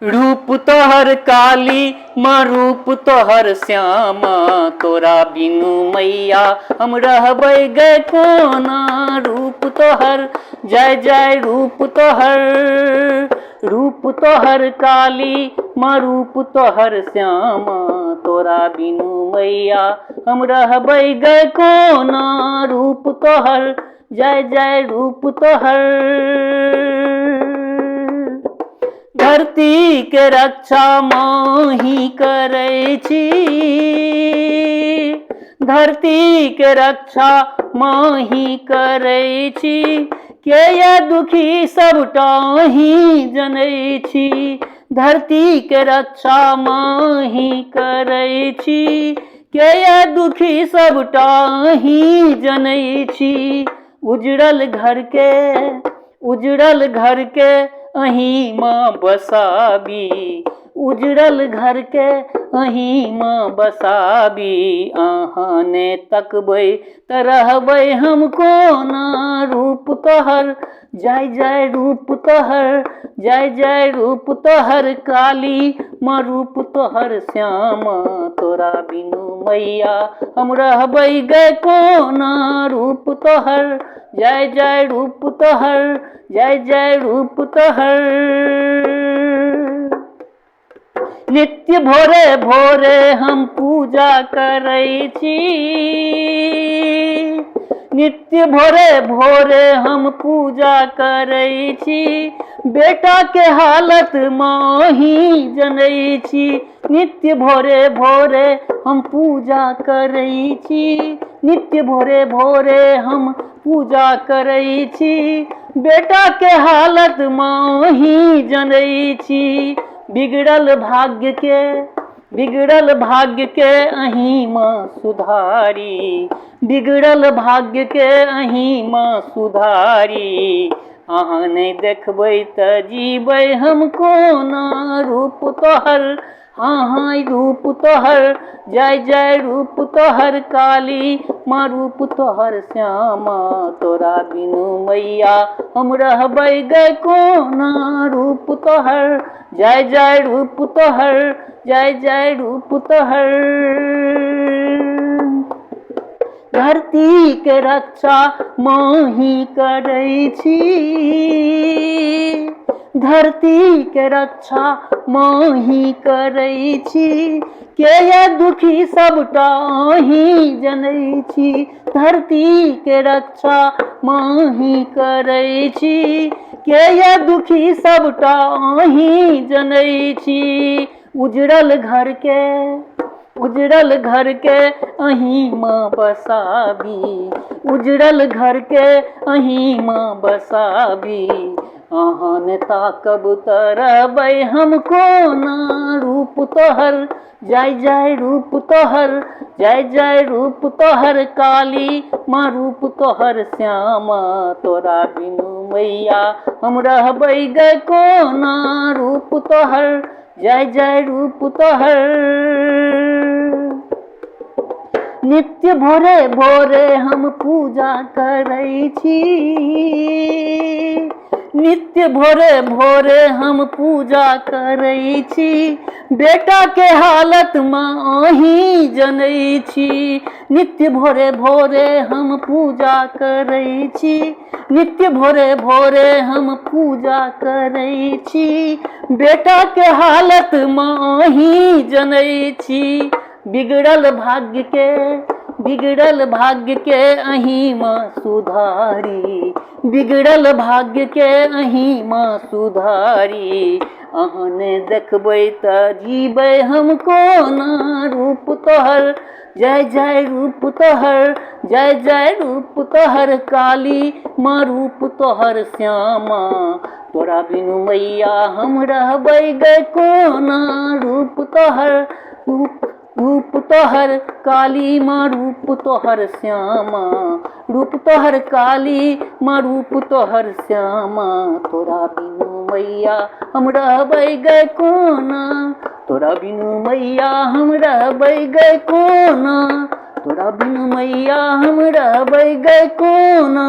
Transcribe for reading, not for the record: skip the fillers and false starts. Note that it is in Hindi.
रूप तोहर काली माँ रूप तोहर श्यामा, तोरा बिनु मैया हम रहबै गए कोना। रूप तोहर जय जय रूप तोहर काली माँ रूप तोहर श्यामा, तोरा बिनु मैया हम रहबै गए कोना। रूप तोहर जय जय रूप तोहर। धरती के रक्षा माही करै छी, धरती के रक्षा माही करै छी। के ये दुखी सबटा ही जनै छी, धरती के रक्षा माही करै छी। के ये दुखी सबटा ही जनै छी। उजड़ल घर के अहीं माँ बसाबी, उजड़ल घर के अहीं माँ बसाबी। अहाँ ने तकबै त रहबै हम कोना। रूप तोहर जय जय रूप तोहर, जय जय रूप तोहर काली माँ रूप तोहर श्यामा, तोरा बिनु मैया हम रहबै गए कोना। रूप तोहर जय जय रूप तोहर, जय जय रूप तोहर। नित्य भोरे भोरे हम पूजा करै छी, नित्य भोरे भोरे हम पूजा करै छी। बेटा के हालत माही जनै छी, नित्य भोरे भोरे हम पूजा करै छी। नित्य भोरे भोरे हम पूजा करै छी। बेटा के हालत माही जनै छी। बिगड़ल भाग्य के अहीं माँ सुधारी, बिगड़ल भाग्य के अहीं माँ सुधारी। अहाँ नहीं देखबै त जीबै हम कोना। रूप तोहर हाँ हाँ रूप तोहर जय जय रूप तोहर काली माँ रूप तोहर श्यामा, तोरा बिनु मैया हम रहबै गए कोना। रूप तोहर जय जय रूप तोहर, जय जय रूप तोहर। धरती के रक्षा माही करै छी, धरती के रक्षा माही करै छी। के ये दुखी सबटा ही जनै छी, धरती के रक्षा माही करै छी। के ये दुखी सबटा ही जनै छी। उजड़ल घर के अहीं माँ बसाबी, उजड़ल घर के अहीं माँ बसाबी। अहाँ ने ताकब त रहबै हम कोना। रूप तोहर जय जय रूप तोहर, जय जय रूप तोहर काली माँ रूप तोहर श्यामा, तोरा बिनु मैया हम रहबै गए कोना। रूप तोहर जय जय रूप तोहर। नित्य भोरे भोरे हम पूजा करै छी, नित्य भोरे भोरे हम पूजा करै छी। बेटा के हालत माही जनै छी, नित्य भोरे भोरे हम पूजा करै छी। नित्य भोरे भोरे हम पूजा करै छी। बेटा के हालत माही जनै छी। बिगड़ल भाग्य के अहीं माँ सुधारी, बिगड़ल भाग्य के अहीं माँ सुधारी। अहाँ ने देखबै त जीबै हम कोना। रूप तोहर जय जय रूप तोहर, जय जय रूप तोहर काली माँ रूप तोहर श्यामा, तोरा बिनु मैया हम रहबै गए कोना। रूप तोहर रूप तोहर काली माँ रूप तोहर श्यामा, रूप तोहर काली माँ रूप तोहर श्यामा, तोरा बिनु मैया हम रहबै गए कोना। तोरा बिनु मैया हम रहबै गए कोना, तोरा बिनु मैया हम रहबै गए कोना।